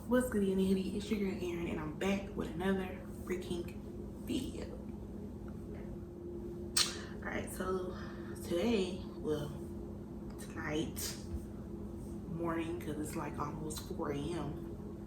What's good, Heeeeey? It's your girl Erin, and I'm back with another freaking video. Alright, so today, well, tonight, morning, because it's like almost 4 a.m.,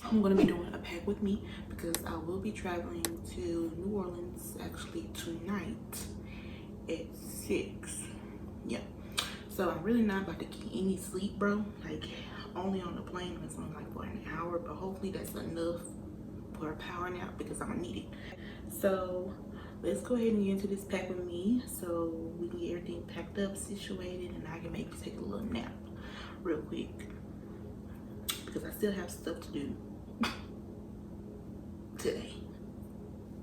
I'm going to be doing a pack with me because I will be traveling to New Orleans actually tonight at 6. Yeah. So I'm really not about to get any sleep, bro. Like, only on the plane, it's only like for an hour, but hopefully that's enough for a power nap because I'm gonna need it. So let's go ahead and get into this pack with me so we can get everything packed up, situated, and I can maybe take a little nap real quick because I still have stuff to do today,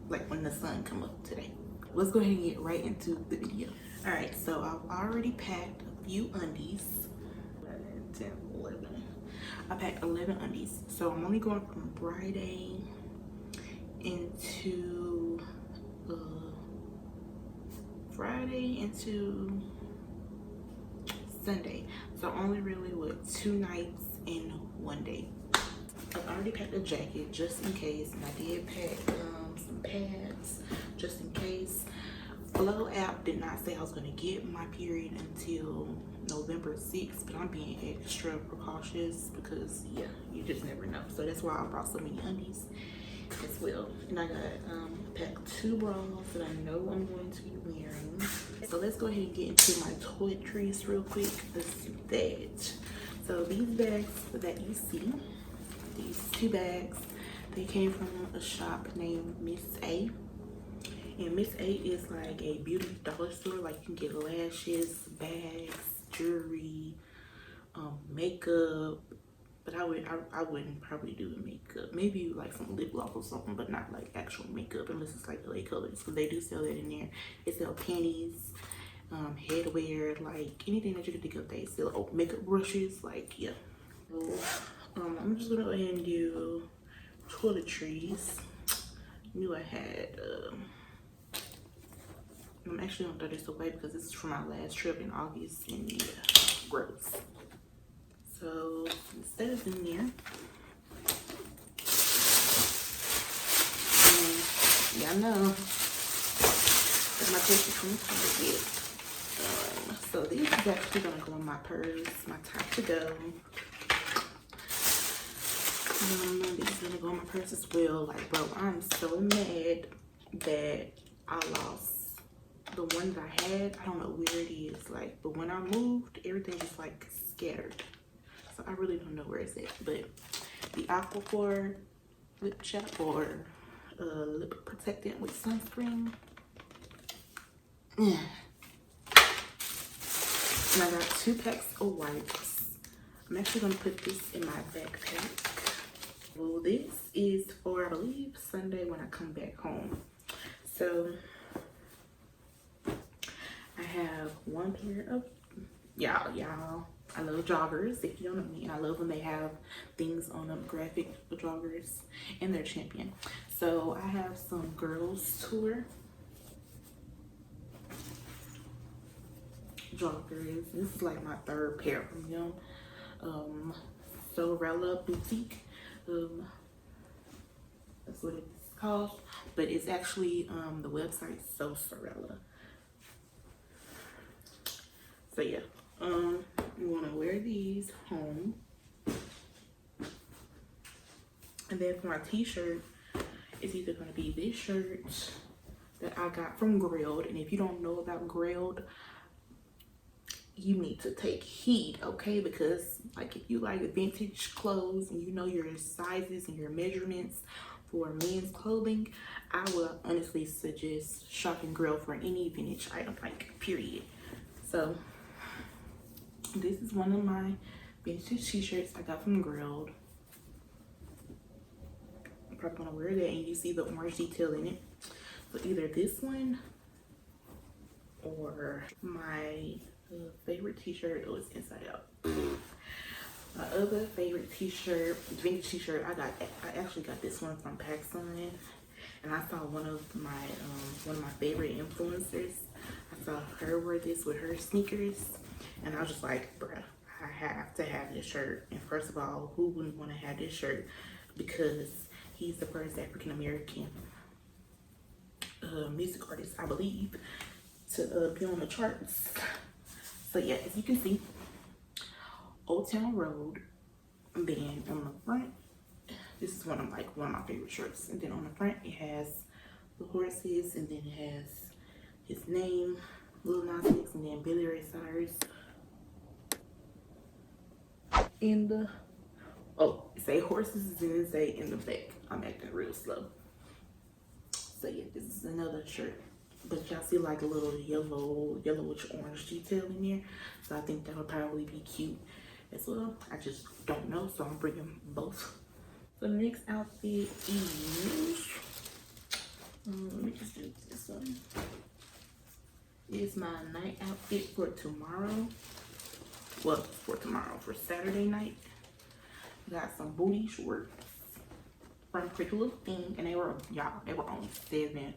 like when the sun come up today. Let's go ahead and get right into the video. All right, so I've already packed a few undies. 10, 11. I packed 11 undies. So I'm only going from Friday into Sunday. So only really with 2 nights and 1 day. I've already packed a jacket just in case, and I did pack some pads just in case. Flow app did not say I was going to get my period until November 6th, but I'm being extra precautious because, yeah, you just never know. So that's why I brought so many undies as well. And I got packed 2 bras that I know I'm going to be wearing. So let's go ahead and get into my toiletries real quick. Let's do that. So these bags that you see, these 2 bags, they came from a shop named Miss A. And Miss A is like a beauty dollar store. Like you can get lashes, bags, jewelry, makeup. But I wouldn't probably do the makeup. Maybe like some lip gloss or something, but not like actual makeup unless it's like LA Colors. Because they do sell that in there. They sell panties, headwear, like anything that you can think of. They sell makeup brushes, like yeah. So, I'm just gonna go ahead and do toiletries. Knew I had I'm actually gonna throw this away because this is from my last trip in August, and yeah, gross. So instead of in there, and yeah, I know that my purse is from Target. So these is actually gonna go in my purse, my top to go. This is gonna go in my purse as well. Like, bro, I'm so mad that I lost the one that I had. I don't know where it is, like, but when I moved, everything is like scattered. So I really don't know where it's at. But the Aquaphor lip chap or lip protectant with sunscreen. And I got 2 packs of wipes. I'm actually gonna put this in my backpack. Well, this is for, I believe, Sunday when I come back home. So I have 1 pair of, y'all, I love joggers. If you don't know me, I love when they have things on them, graphic joggers, and they're champion. So I have some girls tour joggers. This is like my 3rd pair from them. Sorella Boutique. That's what it's called, but it's actually the website So Sorella. So yeah, you want to wear these home. And then for my t-shirt, it's either going to be this shirt that I got from Grilled. And if you don't know about Grilled, you need to take heed, okay? Because like if you like vintage clothes and you know your sizes and your measurements for men's clothing, I would honestly suggest shopping Grilled for any vintage item, like period. So this is one of my vintage t-shirts I got from Grilled. I'm probably gonna wear that, and you see the orange detail in it. So either this one or my favorite t-shirt. Oh, it's inside out. My other favorite t-shirt, vintage t-shirt, I actually got this one from PacSun, and I saw one of my favorite influencers. I saw her wear this with her sneakers, and I was just like, bruh, I have to have this shirt. And first of all, who wouldn't want to have this shirt? because he's the first African American music artist, I believe, to be on the charts. So yeah, as you can see, Old Town Road. And then on the front, this is one of my favorite shirts. And then on the front, it has the horses, and then it has his name, Lil Nas X, and then Billy Ray Cyrus. In the it say horses, and then it say in the back. I'm acting real slow. So yeah, this is another shirt, but y'all see like a little yellowish orange detail in there. So I think that would probably be cute as well. I just don't know, so I'm bringing both. So the next outfit is, let me just do this one. It's my night outfit for tomorrow. Well, for tomorrow, for Saturday night. Got some booty shorts from Pretty Little Thing, and they were only $7.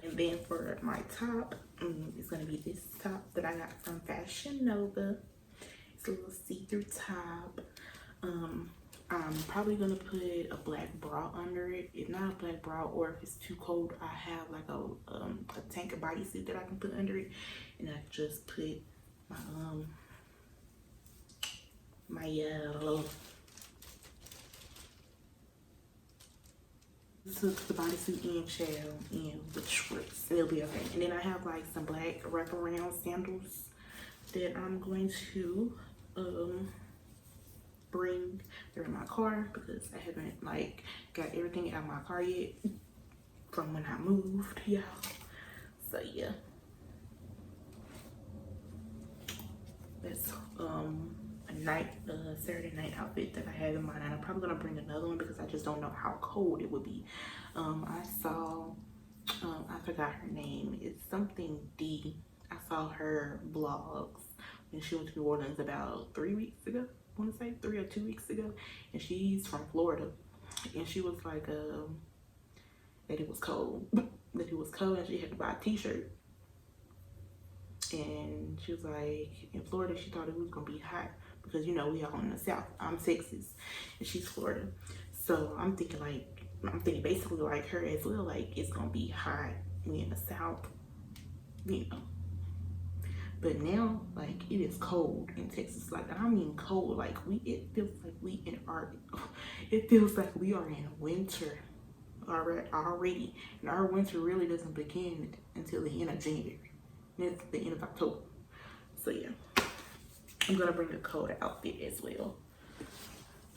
And then for my top, it's gonna be this top that I got from Fashion Nova. It's a little see-through top. I'm probably gonna put a black bra under it. If not a black bra, or if it's too cold, I have like a tank of bodysuit that I can put under it, and I just put my took the bodysuit and shell in with shorts. It'll be okay. And then I have like some black wraparound sandals that I'm going to bring. They're in my car because I haven't like got everything out of my car yet from when I moved, y'all. So yeah, that's a Saturday night outfit that I have in mind, and I'm probably gonna bring another one because I just don't know how cold it would be. I saw I forgot her name. It's something D. I saw her vlogs when she went to New Orleans about 3 weeks ago. I want to say 3 or 2 weeks ago, and she's from Florida, and she was like that it was cold, and she had to buy a t-shirt. And she was like, in Florida, she thought it was gonna be hot because, you know, we all in the South. I'm Texas and she's Florida. So I'm thinking basically like her as well, like it's gonna be hot in the South, you know. But now, like, it is cold in Texas. Like, I mean cold. Like, it feels like we are in winter already. And our winter really doesn't begin until the end of January. It's the end of October. So yeah, I'm gonna bring a cold outfit as well,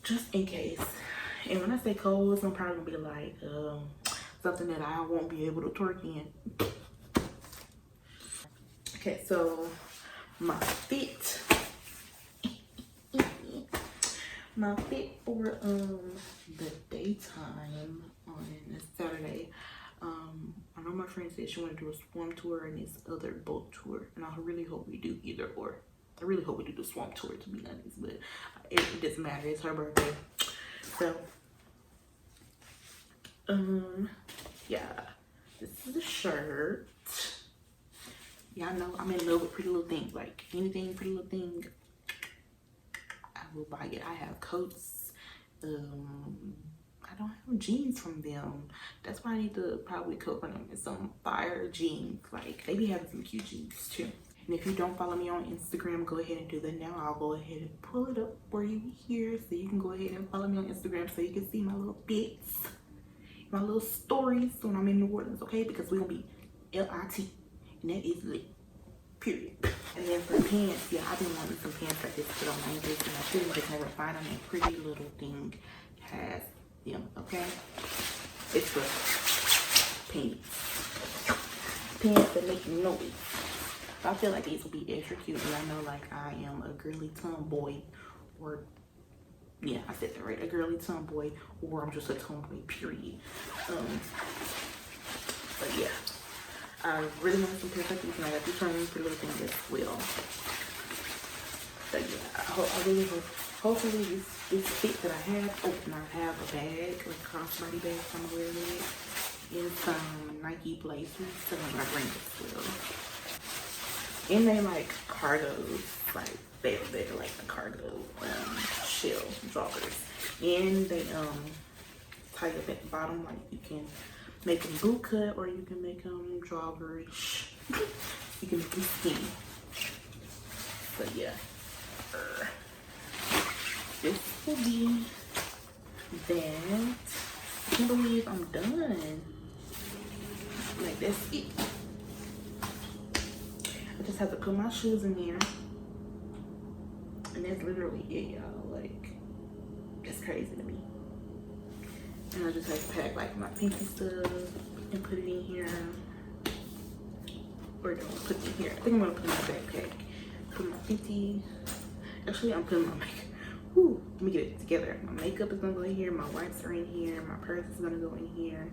just in case. And when I say cold, it's probably gonna be like something that I won't be able to twerk in. Okay, so my fit for the daytime on this Saturday. I know my friend said she wanted to do a swim tour and this other boat tour, and I really hope we do either or. I really hope we do the swim tour, to be honest, but it doesn't matter. It's her birthday. So, yeah, this is the shirt. Y'all know I'm in love with Pretty Little Thing. Like, anything Pretty Little Thing, I will buy it. I have coats. I don't have jeans from them. That's why I need to probably cook for them. It's some fire jeans. Like, they be having some cute jeans too. And if you don't follow me on Instagram, go ahead and do that now. I'll go ahead and pull it up for you here, so you can go ahead and follow me on Instagram so you can see my little bits, my little stories when I'm in New Orleans, okay? Because we're gonna be LIT, and that is lit, period. And then for pants, yeah, I've been wanting some pants like this to put on my wrist, and I couldn't just never find them. And Pretty Little Thing has them, okay? It's for pants that make noise. I feel like these will be extra cute, and I know like I am a girly tomboy, or yeah, I said that right, a girly tomboy, or I'm just a tomboy, period. But yeah, I really want some pants like these, and I got these from Pretty Little Thing as well. So yeah, I really hope, hopefully this fit that I have, and I have a bag, like a crossbody bag I'm gonna wear with it, and some Nike blazers, so I'm gonna bring this as well. And they like cargos, like they're like the cargo shell joggers. And they tie up at the bottom. Like you can make them boot cut or you can make them joggerish. You can make them skinny. So yeah, this will be that. I can't believe I'm done. Like that's it. I just have to put my shoes in there. And that's literally it, y'all. Like, that's crazy to me. And I just have to pack like my pinky stuff and put it in here. Or do I put it in here? I think I'm gonna put it in my backpack. Put my 50. Actually, I'm putting my makeup. Whew, let me get it together. My makeup is gonna go in here. My wipes are in here. My purse is gonna go in here.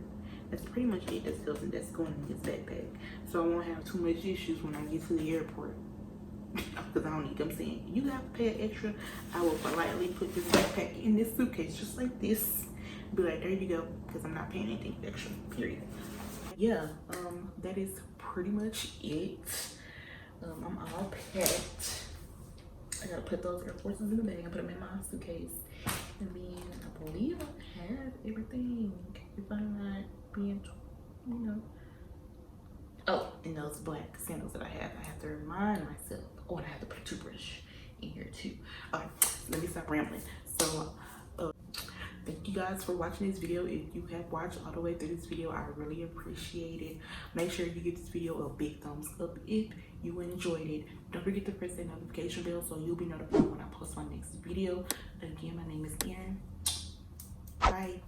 That's pretty much it. That's going in this backpack. So I won't have too much issues when I get to the airport. Because I don't need them saying, you have to pay extra. I will politely put this backpack in this suitcase just like this. Be like, there you go. Because I'm not paying anything extra, period. Yeah, that is pretty much it. I'm all packed. I gotta put those Air Forces in the bag and put them in my suitcase. And then I believe I have everything. If I'm not being, you know. Oh, and those black sandals that I have to remind myself. Oh, and I have to put a toothbrush in here too. Okay, let me stop rambling. So, thank you guys for watching this video. If you have watched all the way through this video, I really appreciate it. Make sure you give this video a big thumbs up if you enjoyed it. Don't forget to press that notification bell so you'll be notified when I post my next video. Again, my name is Erin. Bye.